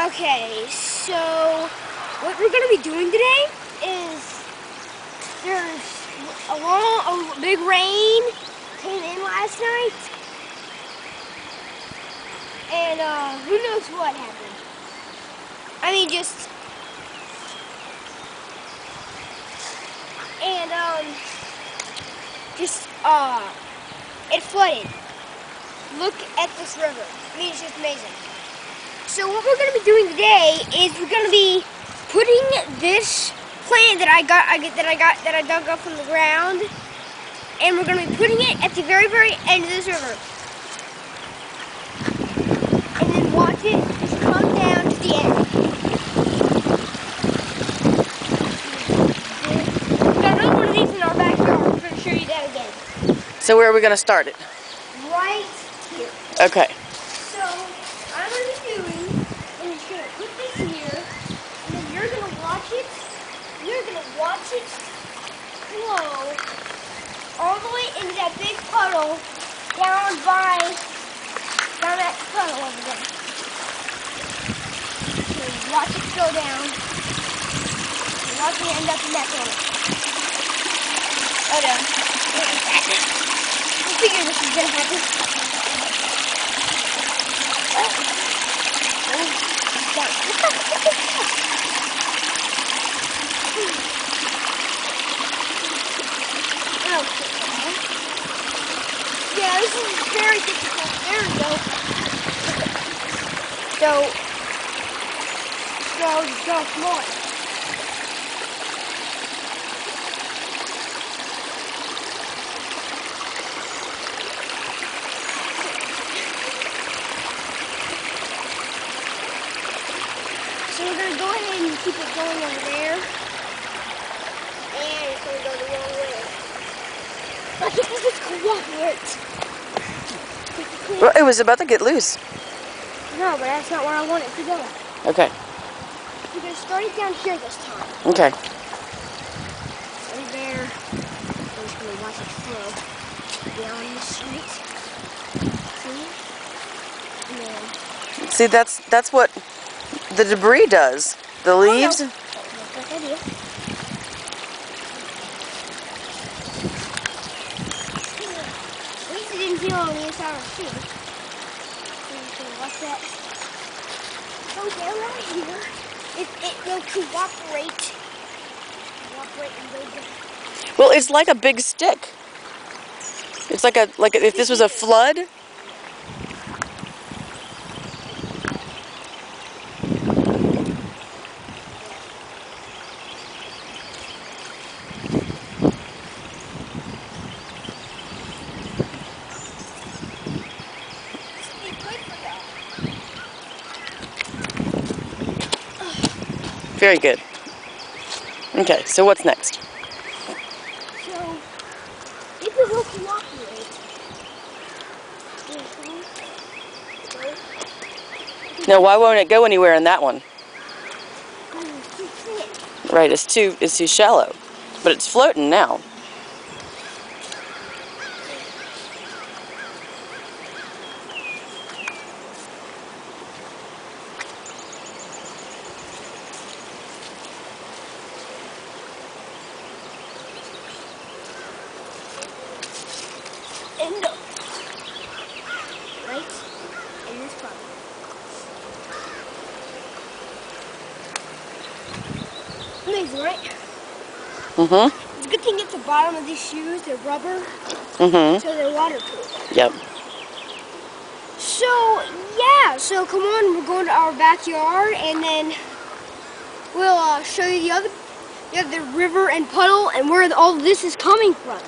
Okay, so what we're gonna be doing today is there's a big rain came in last night, and who knows what happened. I mean, it flooded. Look at this river. I mean, it's just amazing. So what we're going to be doing today is we're going to be putting this plant that I dug up from the ground, and we're going to be putting it at the very, very end of this river, and then watch it just come down to the end. We got another one of these in our backyard. We're going to show you that again. So where are we going to start it? Right here. Okay. So I'm going to be doing is just going to put this here, and then you're going to watch it. You're going to watch it flow all the way into that big puddle down that puddle over there. So you watch it go down. You watch it end up in that puddle. Oh no. I figured this was going to happen. Yeah, this is very difficult. There we go. Go, come on. So we're going to go ahead and keep it going over there. And it's going to go the wrong way. I think this is cooperate. Well, it was about to get loose. No, but that's not where I want it to go. Okay. We're going to start it down here this time. Okay. Right there. We're just going to watch it flow down the street. See? And then... See, that's what the debris does. The leaves. Oh, no. That's a good idea. At least it didn't feel on the inside of the shoe. So watch that. So down right here, it will cooperate and go down. Well, it's like a big stick. It's like if this was a flood. Very good. Okay, so what's next? So, if it will cooperate, Now, why won't it go anywhere in that one? it's too thick. Right, it's too shallow, but it's floating now. And go. Right in this part. Amazing, right? Mm-hmm. It's a good thing at the bottom of these shoes, they're rubber, Mm-hmm. so they're waterproof. Yep. So, yeah, so come on, we're going to our backyard, and then we'll show you the other river and puddle and where all this is coming from.